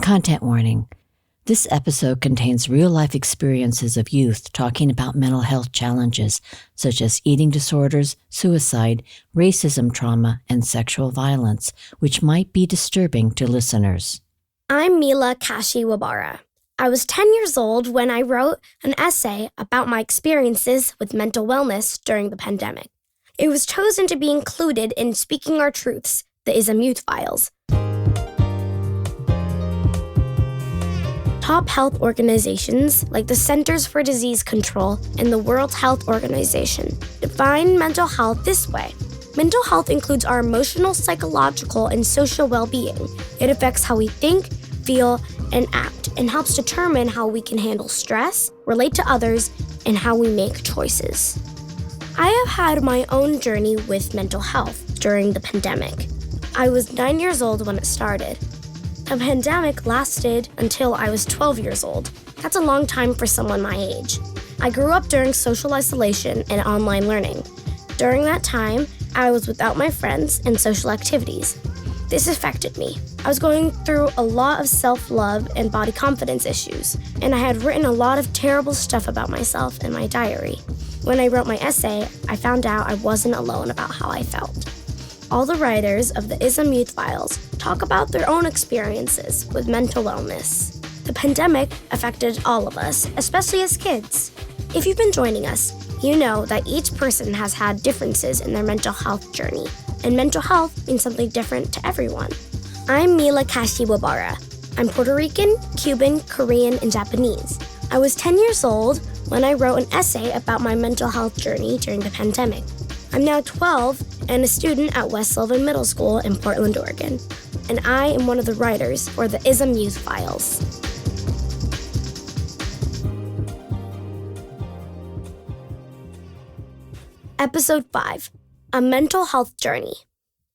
Content warning. This episode contains real-life experiences of youth talking about mental health challenges such as eating disorders, suicide, racism trauma, and sexual violence, which might be disturbing to listeners. I'm Mila Kashiwabara. I was 10 years old when I wrote an essay about my experiences with mental wellness during the pandemic. It was chosen to be included in Speaking Our Truths, the ISM Youth Files. Top health organizations like the Centers for Disease Control and the World Health Organization define mental health this way. Mental health includes our emotional, psychological, and social well-being. It affects how we think, feel, and act, and helps determine how we can handle stress, relate to others, and how we make choices. I have had my own journey with mental health during the pandemic. I was 9 years old when it started. The pandemic lasted until I was 12 years old. That's a long time for someone my age. I grew up during social isolation and online learning. During that time, I was without my friends and social activities. This affected me. I was going through a lot of self-love and body confidence issues, and I had written a lot of terrible stuff about myself in my diary. When I wrote my essay, I found out I wasn't alone about how I felt. All the writers of the ISM Youth Files talk about their own experiences with mental wellness. The pandemic affected all of us, especially as kids. If you've been joining us, you know that each person has had differences in their mental health journey, and mental health means something different to everyone. I'm Mila Kashiwabara. I'm Puerto Rican, Cuban, Korean, and Japanese. I was 10 years old when I wrote an essay about my mental health journey during the pandemic. I'm now 12 and a student at West Sylvan Middle School in Portland, Oregon. And I am one of the writers for the ISM Youth Files. Episode 5, A Mental Health Journey.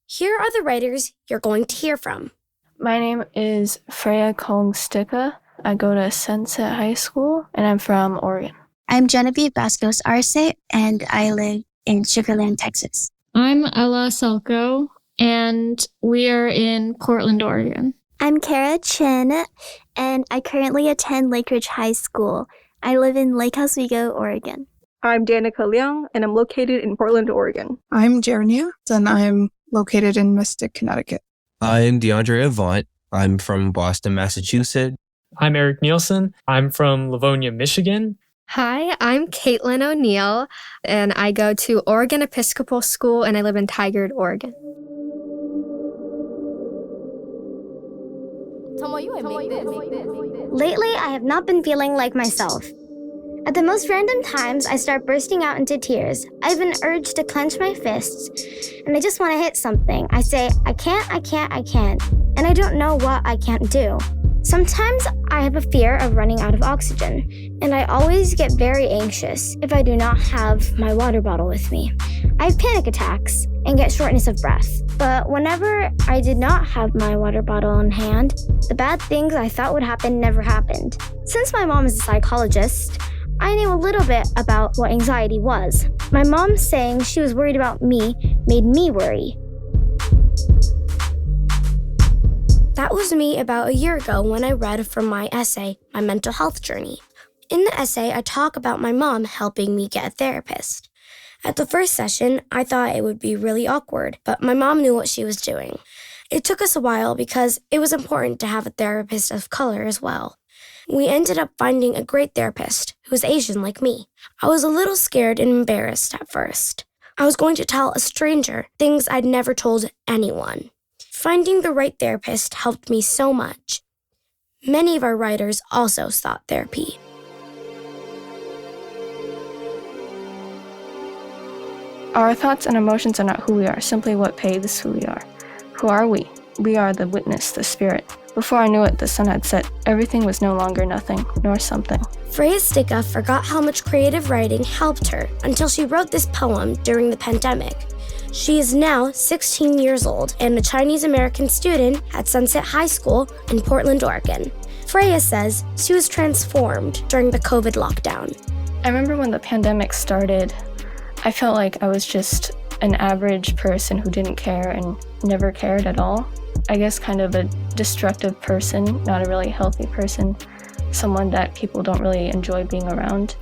Here are the writers you're going to hear from. My name is Freya Kong-Sticka. I go to Sunset High School, and I'm from Oregon. I'm Genevieve Vasquez Arce, and I live in Sugar Land, Texas. I'm Ella Selko, and we are in Portland, Oregon. I'm Kara Chin, and I currently attend Lake Ridge High School. I live in Lake Oswego, Oregon. I'm Danica Leung, and I'm located in Portland, Oregon. I'm Jerenia, and I'm located in Mystic, Connecticut. I'm DeAndre Avant. I'm from Boston, Massachusetts. I'm Eric Nielsen. I'm from Livonia, Michigan. Hi, I'm Kaitlyn O'Neill, and I go to Oregon Episcopal School, and I live in Tigard, Oregon. Lately, I have not been feeling like myself. At the most random times, I start bursting out into tears. I have an urge to clench my fists, and I just want to hit something. I say, I can't, and I don't know what I can't do. Sometimes I have a fear of running out of oxygen, and I always get very anxious if I do not have my water bottle with me. I have panic attacks and get shortness of breath. But whenever I did not have my water bottle in hand, the bad things I thought would happen never happened. Since my mom is a psychologist, I knew a little bit about what anxiety was. My mom saying she was worried about me made me worry. That was me about a year ago when I read from my essay, My Mental Health Journey. In the essay, I talk about my mom helping me get a therapist. At the first session, I thought it would be really awkward, but my mom knew what she was doing. It took us a while because it was important to have a therapist of color as well. We ended up finding a great therapist who was Asian like me. I was a little scared and embarrassed at first. I was going to tell a stranger things I'd never told anyone. Finding the right therapist helped me so much. Many of our writers also sought therapy. Our thoughts and emotions are not who we are, simply what paves who we are. Who are we? We are the witness, the spirit. Before I knew it, the sun had set. Everything was no longer nothing, nor something. Freya Sticka forgot how much creative writing helped her until she wrote this poem during the pandemic. She is now 16 years old and a Chinese-American student at Sunset High School in Portland, Oregon. Freya says she was transformed during the COVID lockdown. I remember when the pandemic started, I felt like I was just an average person who didn't care and never cared at all. I guess kind of a destructive person, not a really healthy person, someone that people don't really enjoy being around.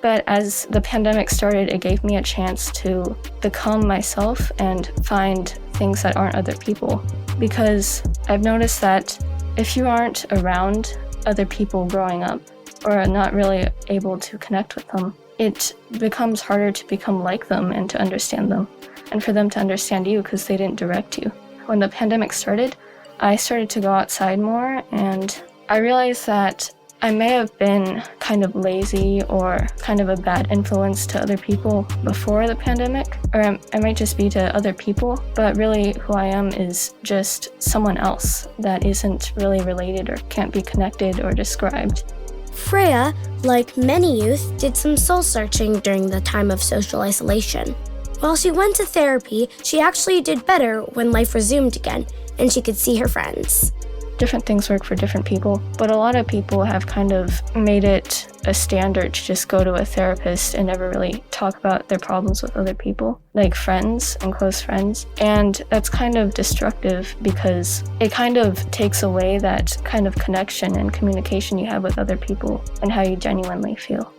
But as the pandemic started, it gave me a chance to become myself and find things that aren't other people. Because I've noticed that if you aren't around other people growing up or are not really able to connect with them, it becomes harder to become like them and to understand them, and for them to understand you because they didn't direct you. When the pandemic started, I started to go outside more, and I realized that I may have been kind of lazy or kind of a bad influence to other people before the pandemic, or I might just be to other people, but really who I am is just someone else that isn't really related or can't be connected or described. Freya, like many youth, did some soul-searching during the time of social isolation. While she went to therapy, she actually did better when life resumed again, and she could see her friends. Different things work for different people, but a lot of people have kind of made it a standard to just go to a therapist and never really talk about their problems with other people, like friends and close friends. And that's kind of destructive because it kind of takes away that kind of connection and communication you have with other people and how you genuinely feel.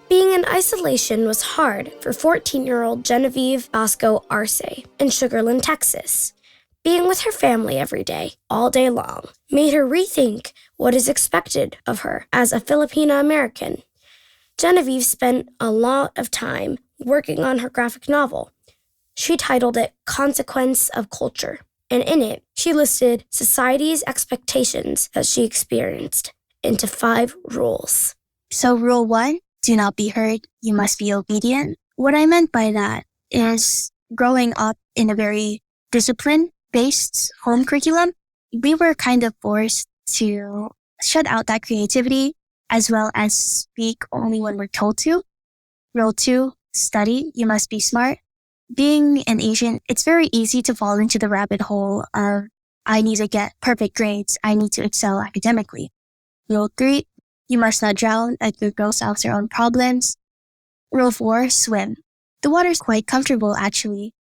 Being in isolation was hard for 14-year-old Genevieve Vasco Arce in Sugar Land, Texas. Being with her family every day, all day long, made her rethink what is expected of her as a Filipina American. Genevieve spent a lot of time working on her graphic novel. She titled it Consequence of Culture, and in it, she listed society's expectations that she experienced into 5 rules. So rule 1, do not be hurt, you must be obedient. What I meant by that is growing up in a very discipline-based home curriculum, we were kind of forced to shut out that creativity as well as speak only when we're told to. Rule 2, study, you must be smart. Being an Asian, it's very easy to fall into the rabbit hole of, I need to get perfect grades, I need to excel academically. Rule 3, you must not drown, a good girl solves her own problems. Rule 4, swim. The water's quite comfortable actually,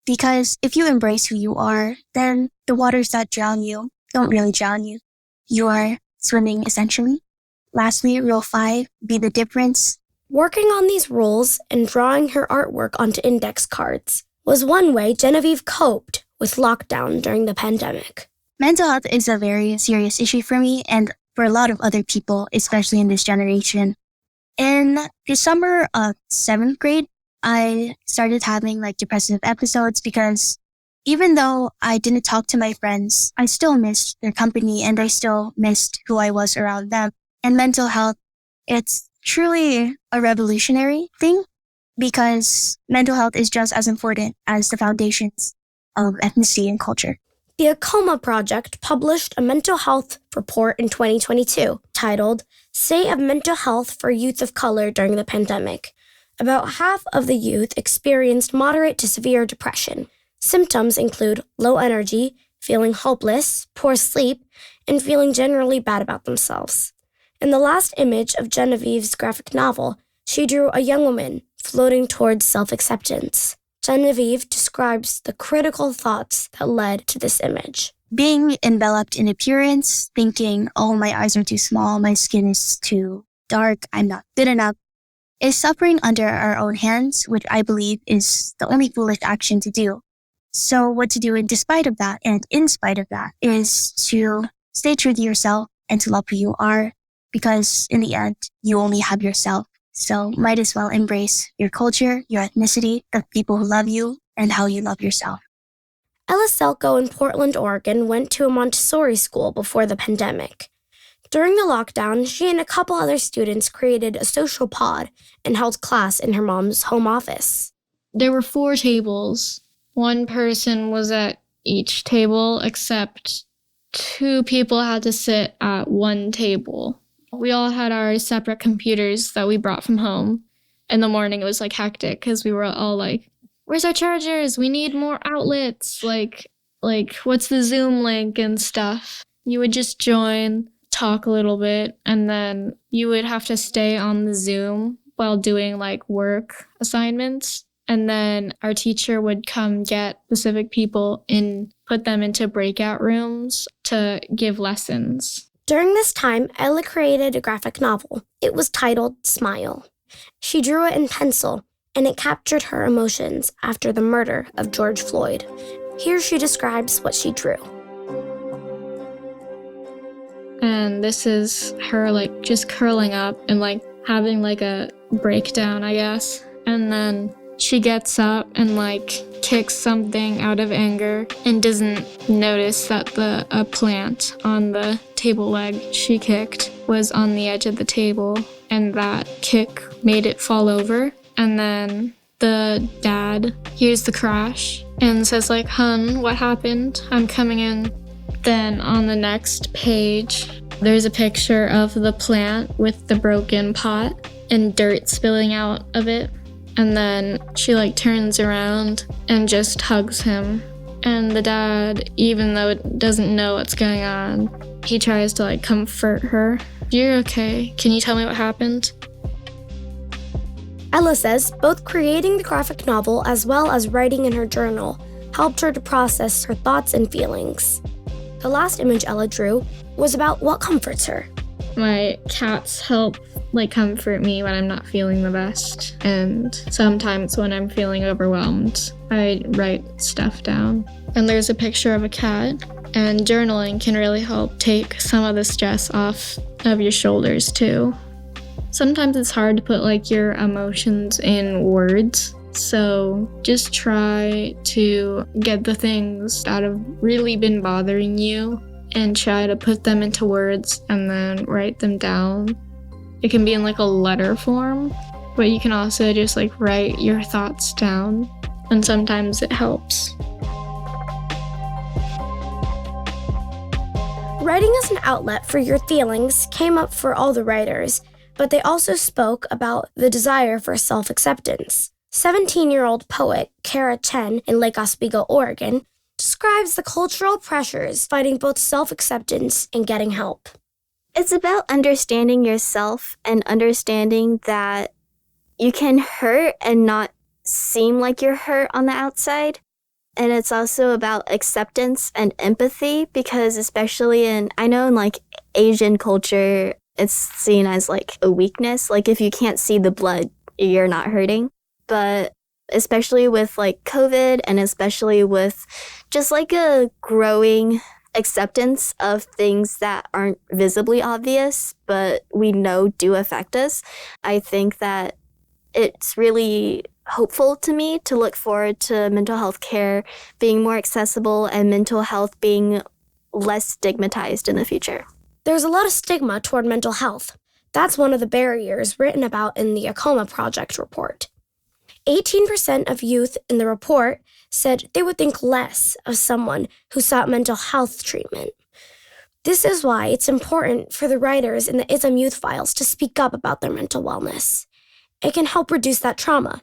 because if you embrace who you are, then the waters that drown you don't really drown you. You are swimming essentially. Lastly, rule 5, be the difference. Working on these rules and drawing her artwork onto index cards was one way Genevieve coped with lockdown during the pandemic. Mental health is a very serious issue for me and for a lot of other people, especially in this generation. In the summer of 7th grade, I started having depressive episodes because even though I didn't talk to my friends, I still missed their company and I still missed who I was around them. And mental health, it's truly a revolutionary thing because mental health is just as important as the foundations of ethnicity and culture. The Acoma Project published a mental health report in 2022 titled State of Mental Health for Youth of Color During the Pandemic. About half of the youth experienced moderate to severe depression. Symptoms include low energy, feeling hopeless, poor sleep, and feeling generally bad about themselves. In the last image of Genevieve's graphic novel, she drew a young woman floating towards self-acceptance. Genevieve describes the critical thoughts that led to this image. Being enveloped in appearance, thinking, oh, my eyes are too small, my skin is too dark, I'm not good enough, is suffering under our own hands, which I believe is the only foolish action to do. So what to do in despite of that and in spite of that is to stay true to yourself and to love who you are, because in the end, you only have yourself. So might as well embrace your culture, your ethnicity, the people who love you, and how you love yourself. Ella Selko in Portland, Oregon went to a Montessori school before the pandemic. During the lockdown, she and a couple other students created a social pod and held class in her mom's home office. There were 4 tables. One person was at each table, except 2 people had to sit at one table. We all had our separate computers that we brought from home. In the morning, it was hectic because we were all like, where's our chargers? We need more outlets. Like, what's the Zoom link and stuff? You would just join, talk a little bit, and then you would have to stay on the Zoom while doing work assignments. And then our teacher would come get specific people and put them into breakout rooms to give lessons. During this time, Ella created a graphic novel. It was titled Smile. She drew it in pencil, and it captured her emotions after the murder of George Floyd. Here she describes what she drew. And this is her just curling up and having a breakdown, I guess. And then she gets up and kicks something out of anger and doesn't notice that a plant on the table leg she kicked was on the edge of the table, and that kick made it fall over. And then the dad hears the crash and says "Hun, what happened? I'm coming in." Then on the next page, there's a picture of the plant with the broken pot and dirt spilling out of it. And then she turns around and just hugs him. And the dad, even though it doesn't know what's going on, he tries to comfort her. "You're okay. Can you tell me what happened?" Ella says both creating the graphic novel as well as writing in her journal helped her to process her thoughts and feelings. The last image Ella drew was about what comforts her. My cats help comfort me when I'm not feeling the best. And sometimes when I'm feeling overwhelmed, I write stuff down. And there's a picture of a cat. And journaling can really help take some of the stress off of your shoulders too. Sometimes it's hard to put your emotions in words. So just try to get the things that have really been bothering you and try to put them into words and then write them down. It can be in a letter form, but you can also just write your thoughts down, and sometimes it helps. Writing as an outlet for your feelings came up for all the writers, but they also spoke about the desire for self-acceptance. 17-year-old poet Kara Chen in Lake Oswego, Oregon, describes the cultural pressures fighting both self-acceptance and getting help. It's about understanding yourself and understanding that you can hurt and not seem like you're hurt on the outside. And it's also about acceptance and empathy, because especially I know in Asian culture, it's seen as a weakness. If you can't see the blood, you're not hurting. But especially with COVID, and especially with just a growing acceptance of things that aren't visibly obvious, but we know do affect us, I think that it's really hopeful to me to look forward to mental health care being more accessible and mental health being less stigmatized in the future. There's a lot of stigma toward mental health. That's one of the barriers written about in the Acoma Project report. 18% of youth in the report said they would think less of someone who sought mental health treatment. This is why it's important for the writers in the ISM Youth Files to speak up about their mental wellness. It can help reduce that trauma.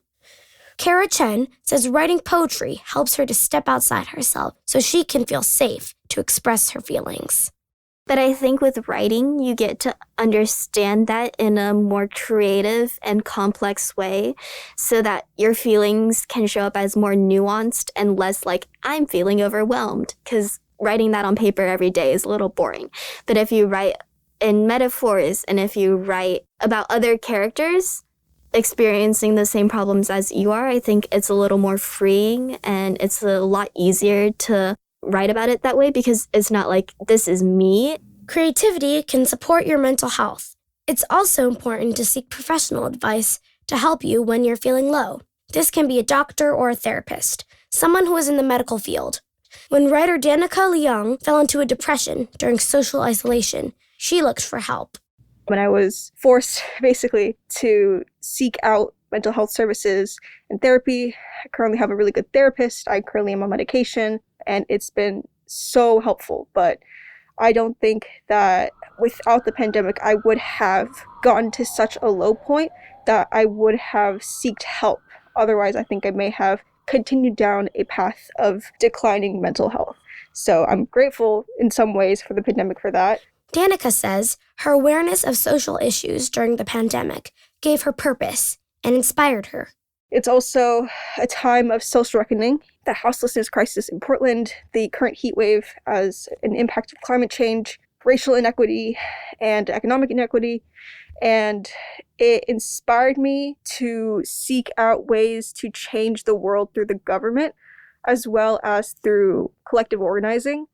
Kara Chen says writing poetry helps her to step outside herself so she can feel safe to express her feelings. But I think with writing, you get to understand that in a more creative and complex way so that your feelings can show up as more nuanced and less I'm feeling overwhelmed, because writing that on paper every day is a little boring. But if you write in metaphors and if you write about other characters experiencing the same problems as you are, I think it's a little more freeing and it's a lot easier to write about it that way, because it's not this is me. Creativity can support your mental health. It's also important to seek professional advice to help you when you're feeling low. This can be a doctor or a therapist, someone who is in the medical field. When writer Danica Leung fell into a depression during social isolation, she looked for help. When I was forced basically to seek out mental health services and therapy, I currently have a really good therapist. I currently am on medication, and it's been so helpful. But I don't think that without the pandemic, I would have gotten to such a low point that I would have sought help. Otherwise, I think I may have continued down a path of declining mental health. So I'm grateful in some ways for the pandemic for that. Danica says her awareness of social issues during the pandemic gave her purpose and inspired her. It's also a time of social reckoning. The houselessness crisis in Portland, the current heat wave as an impact of climate change, racial inequity, and economic inequity. And it inspired me to seek out ways to change the world through the government, as well as through collective organizing.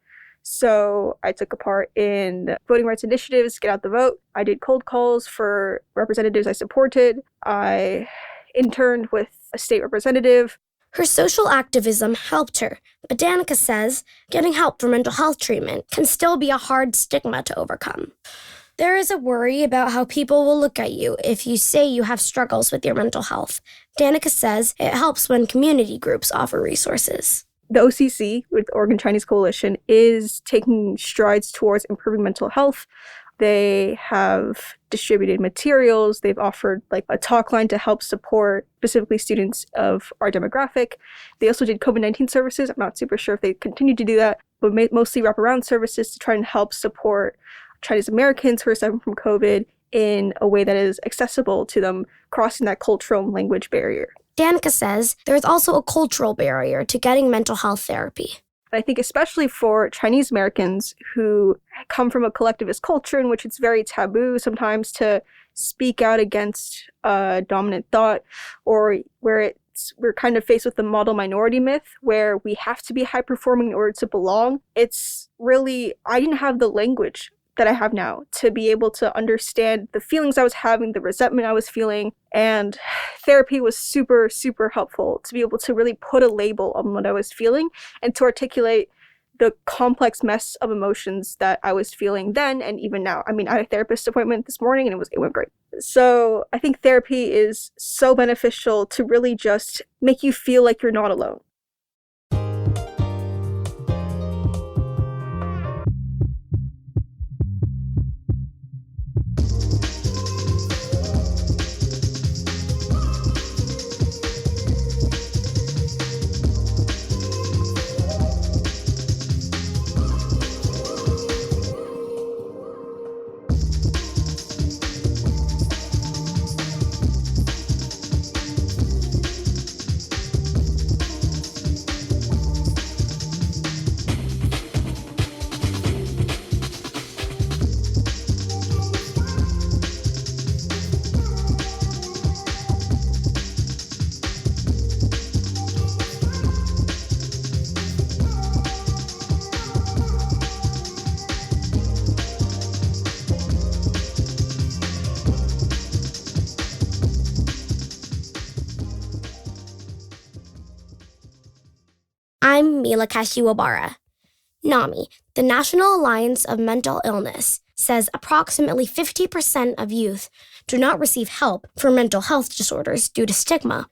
So I took a part in voting rights initiatives, Get Out the Vote. I did cold calls for representatives I supported. I interned with a state representative. Her social activism helped her, but Danica says getting help for mental health treatment can still be a hard stigma to overcome. There is a worry about how people will look at you if you say you have struggles with your mental health. Danica says it helps when community groups offer resources. The OCC, with Oregon Chinese Coalition, is taking strides towards improving mental health. They have distributed materials. They've offered a talk line to help support specifically students of our demographic. They also did COVID-19 services. I'm not super sure if they continue to do that, but mostly wraparound services to try and help support Chinese Americans who are suffering from COVID in a way that is accessible to them, crossing that cultural and language barrier. Danica says there is also a cultural barrier to getting mental health therapy. I think especially for Chinese Americans who come from a collectivist culture in which it's very taboo sometimes to speak out against dominant thought, or where we're kind of faced with the model minority myth where we have to be high performing in order to belong. It's really, I didn't have the language that I have now to be able to understand the feelings I was having, the resentment I was feeling, and therapy was super, super helpful to be able to really put a label on what I was feeling and to articulate the complex mess of emotions that I was feeling then and even now. I mean, I had a therapist appointment this morning and it went great. So I think therapy is so beneficial to really just make you feel like you're not alone. I'm Mila Kashiwabara. NAMI, the National Alliance of Mental Illness, says approximately 50% of youth do not receive help for mental health disorders due to stigma.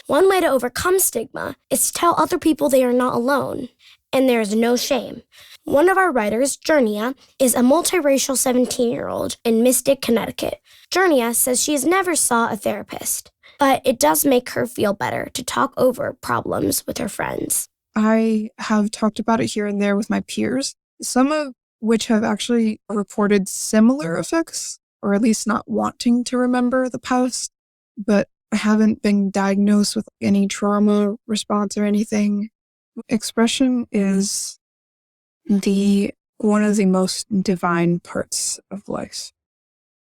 One way to overcome stigma is to tell other people they are not alone, and there is no shame. One of our writers, Jernia, is a multiracial 17-year-old in Mystic, Connecticut. Jernia says she has never saw a therapist, but it does make her feel better to talk over problems with her friends. I have talked about it here and there with my peers, some of which have actually reported similar effects, or at least not wanting to remember the past, but I haven't been diagnosed with any trauma response or anything. Expression is one of the most divine parts of life.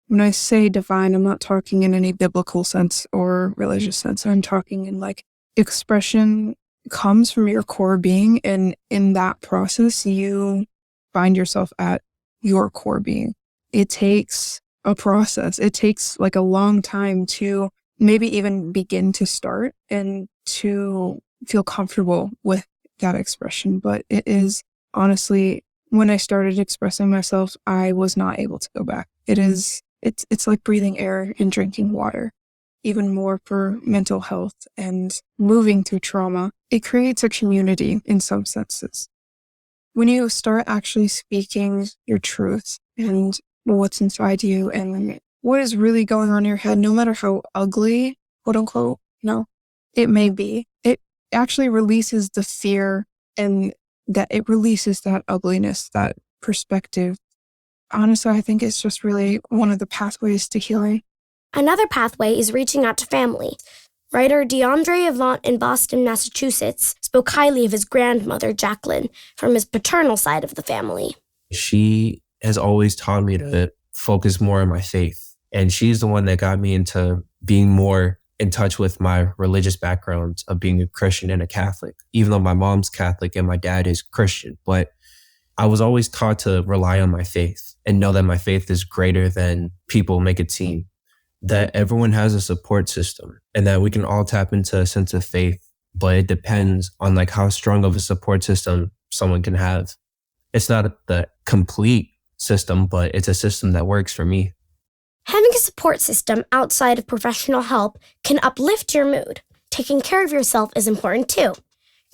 When I say divine, I'm not talking in any biblical sense or religious sense. I'm talking in expression comes from your core being, and in that process, you find yourself at your core being. It takes a process. It takes a long time to maybe even begin to start and to feel comfortable with that expression. But it is honestly, when I started expressing myself, I was not able to go back. It's like breathing air and drinking water. Even more for mental health and moving through trauma. It creates a community in some senses. When you start actually speaking your truth and what's inside you and what is really going on in your head, no matter how ugly, quote unquote, it may be, it actually releases the fear and that it releases that ugliness, that perspective. Honestly, I think it's just really one of the pathways to healing. Another pathway is reaching out to family. Writer DeAndre Avant in Boston, Massachusetts, spoke highly of his grandmother, Jacqueline, from his paternal side of the family. She has always taught me to focus more on my faith. And she's the one that got me into being more in touch with my religious background of being a Christian and a Catholic, even though my mom's Catholic and my dad is Christian. But I was always taught to rely on my faith and know that my faith is greater than people make it seem, that everyone has a support system and that we can all tap into a sense of faith, but it depends on like how strong of a support system someone can have. It's not the complete system, but it's a system that works for me. Having a support system outside of professional help can uplift your mood. Taking care of yourself is important too.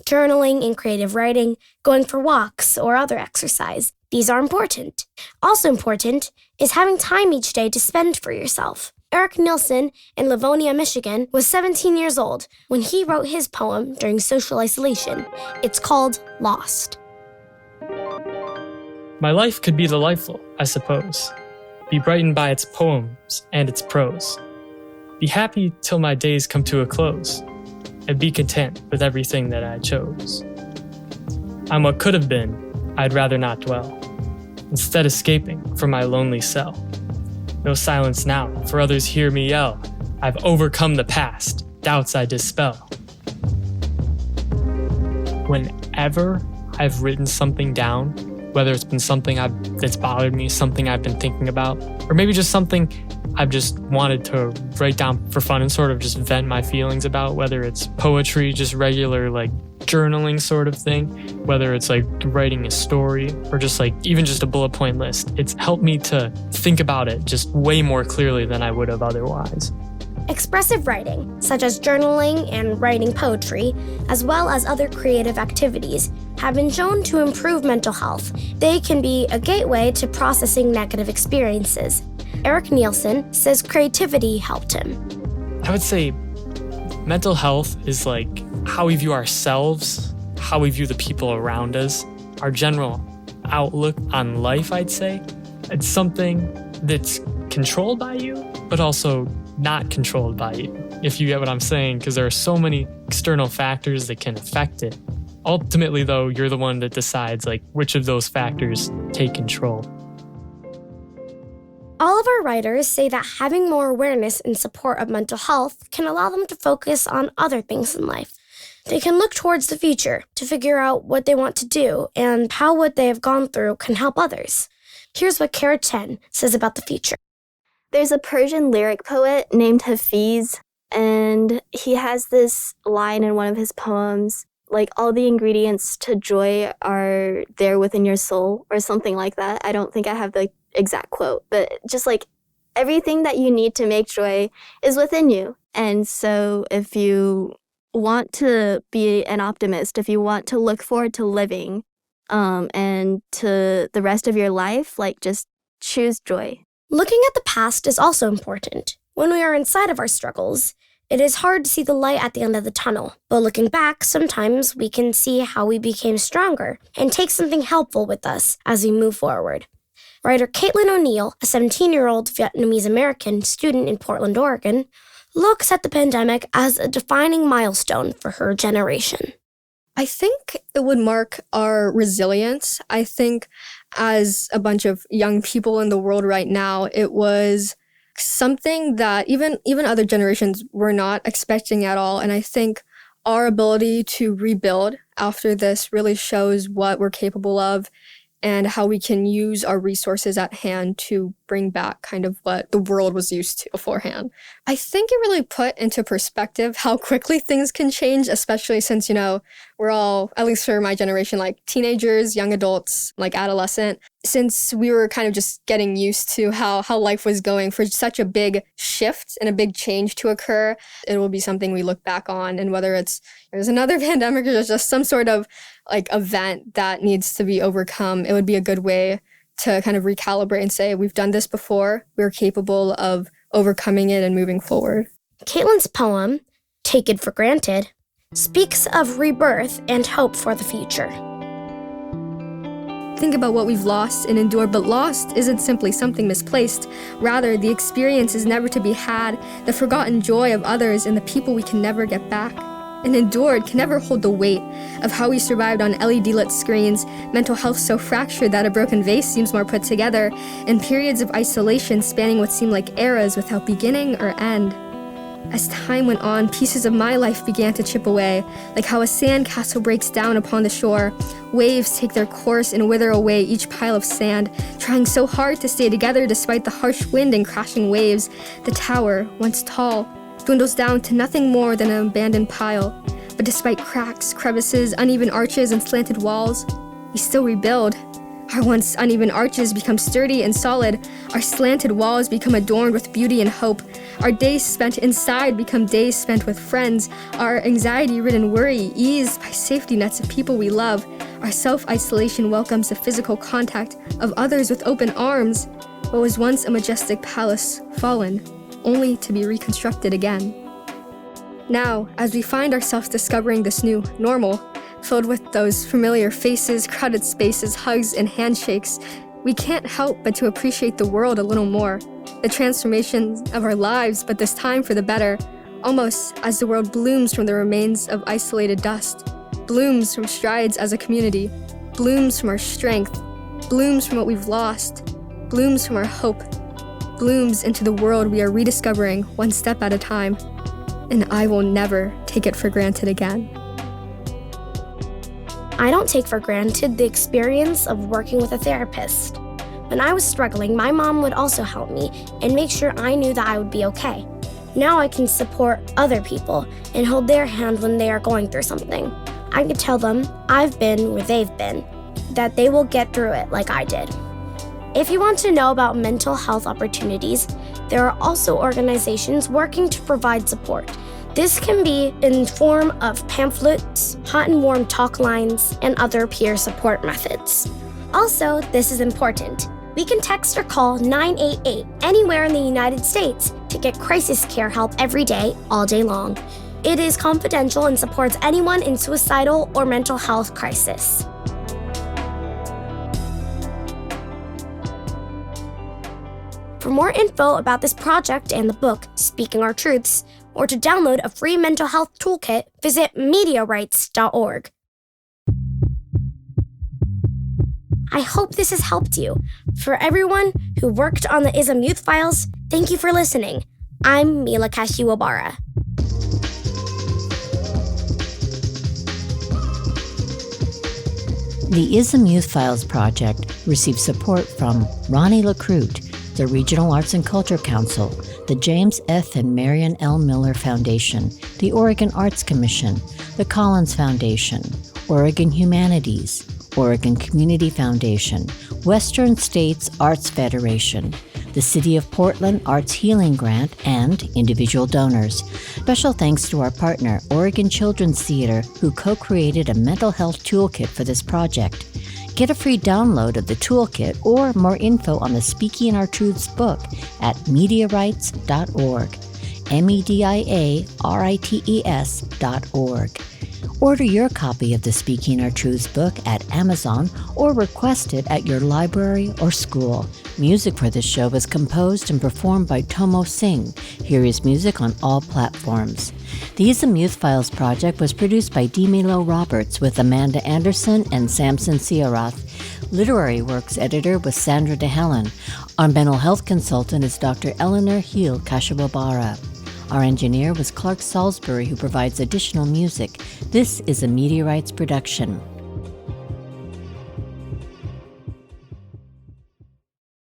Journaling and creative writing, going for walks, or other exercise. These are important. Also important is having time each day to spend for yourself. Eric Nielsen in Livonia, Michigan, was 17 years old when he wrote his poem during social isolation. It's called Lost. My life could be delightful, I suppose. Be brightened by its poems and its prose. Be happy till my days come to a close, and be content with everything that I chose. On what could have been, I'd rather not dwell, instead escaping from my lonely cell. No silence now, for others hear me yell. I've overcome the past, doubts I dispel. Whenever I've written something down, whether it's been something that's bothered me, something I've been thinking about, or maybe just something I've just wanted to write down for fun and sort of just vent my feelings about, whether it's poetry, just regular like journaling sort of thing, whether it's like writing a story or just like even just a bullet point list. It's helped me to think about it just way more clearly than I would have otherwise. Expressive writing, such as journaling and writing poetry, as well as other creative activities, have been shown to improve mental health. They can be a gateway to processing negative experiences. Eric Nielsen says creativity helped him. I would say mental health is like how we view ourselves, how we view the people around us, our general outlook on life, I'd say. It's something that's controlled by you, but also not controlled by you, if you get what I'm saying, because there are so many external factors that can affect it. Ultimately, though, you're the one that decides like which of those factors take control. All of our writers say that having more awareness and support of mental health can allow them to focus on other things in life. They can look towards the future to figure out what they want to do and how what they have gone through can help others. Here's what Kara Chen says about the future. There's a Persian lyric poet named Hafiz, and he has this line in one of his poems, like, all the ingredients to joy are there within your soul, or something like that. I don't think I have the exact quote, but just like everything that you need to make joy is within you. And so if you want to be an optimist, if you want to look forward to living and to the rest of your life, like, just choose joy. Looking at the past is also important. When we are inside of our struggles, it is hard to see the light at the end of the tunnel. But looking back, sometimes we can see how we became stronger and take something helpful with us as we move forward. Writer Kaitlyn O'Neill, a 17-year-old Vietnamese-American student in Portland, Oregon, looks at the pandemic as a defining milestone for her generation. I think it would mark our resilience. I think as a bunch of young people in the world right now, it was something that even other generations were not expecting at all. And I think our ability to rebuild after this really shows what we're capable of and how we can use our resources at hand to bring back kind of what the world was used to beforehand. I think it really put into perspective how quickly things can change, especially since, we're all, at least for my generation, like teenagers, young adults, like adolescent, since we were kind of just getting used to how life was going. For such a big shift and a big change to occur, it will be something we look back on. And whether there's another pandemic or just some sort of like event that needs to be overcome, it would be a good way to kind of recalibrate and say, we've done this before, we're capable of overcoming it and moving forward. Kaitlyn's poem, Take It for Granted, speaks of rebirth and hope for the future. think about what we've lost and endured, but lost isn't simply something misplaced. Rather, the experience is never to be had, the forgotten joy of others and the people we can never get back. And endured can never hold the weight of how we survived on LED-lit screens, mental health so fractured that a broken vase seems more put together, and periods of isolation spanning what seemed like eras without beginning or end. As time went on, pieces of my life began to chip away, like how a sandcastle breaks down upon the shore. Waves take their course and wither away each pile of sand, trying so hard to stay together despite the harsh wind and crashing waves. The tower, once tall, dwindles down to nothing more than an abandoned pile. But despite cracks, crevices, uneven arches, and slanted walls, we still rebuild. Our once uneven arches become sturdy and solid. Our slanted walls become adorned with beauty and hope. Our days spent inside become days spent with friends. Our anxiety-ridden worry eased by safety nets of people we love. Our self-isolation welcomes the physical contact of others with open arms. What was once a majestic palace, fallen, only to be reconstructed again. Now, as we find ourselves discovering this new normal, filled with those familiar faces, crowded spaces, hugs, and handshakes, we can't help but to appreciate the world a little more, the transformations of our lives, but this time for the better, almost as the world blooms from the remains of isolated dust, blooms from strides as a community, blooms from our strength, blooms from what we've lost, blooms from our hope, blooms into the world we are rediscovering one step at a time, and I will never take it for granted again. I don't take for granted the experience of working with a therapist. When I was struggling, my mom would also help me and make sure I knew that I would be okay. Now I can support other people and hold their hand when they are going through something. I can tell them I've been where they've been, that they will get through it like I did. If you want to know about mental health opportunities, there are also organizations working to provide support. This can be in form of pamphlets, hot and warm talk lines, and other peer support methods. Also, this is important. We can text or call 988 anywhere in the United States to get crisis care help every day, all day long. It is confidential and supports anyone in suicidal or mental health crisis. For more info about this project and the book, Speaking Our Truths, or to download a free mental health toolkit, visit mediarights.org. I hope this has helped you. For everyone who worked on the ISM Youth Files, thank you for listening. I'm Mila Kashiwabara. The ISM Youth Files project receives support from Ronnie LaCroute, the Regional Arts and Culture Council, the James F. and Marion L. Miller Foundation, the Oregon Arts Commission, the Collins Foundation, Oregon Humanities, Oregon Community Foundation, Western States Arts Federation, the City of Portland Arts Healing Grant, and individual donors. Special thanks to our partner, Oregon Children's Theater, who co-created a mental health toolkit for this project. Get a free download of the toolkit or more info on the Speaking Our Truths book at mediarights.org, mediarights.org. Order your copy of the Speaking Our Truths book at Amazon or request it at your library or school. Music for this show was composed and performed by Tomo Singh. Hear his music on all platforms. The ISM Youth Files project was produced by D. Milo Roberts with Amanda Anderson and Samson Siorath. Literary Works editor was Sandra DeHelen. Our mental health consultant is Dr. Eleanor Heel Kashiwabara. Our engineer was Clark Salisbury, who provides additional music. This is a Media Rights production.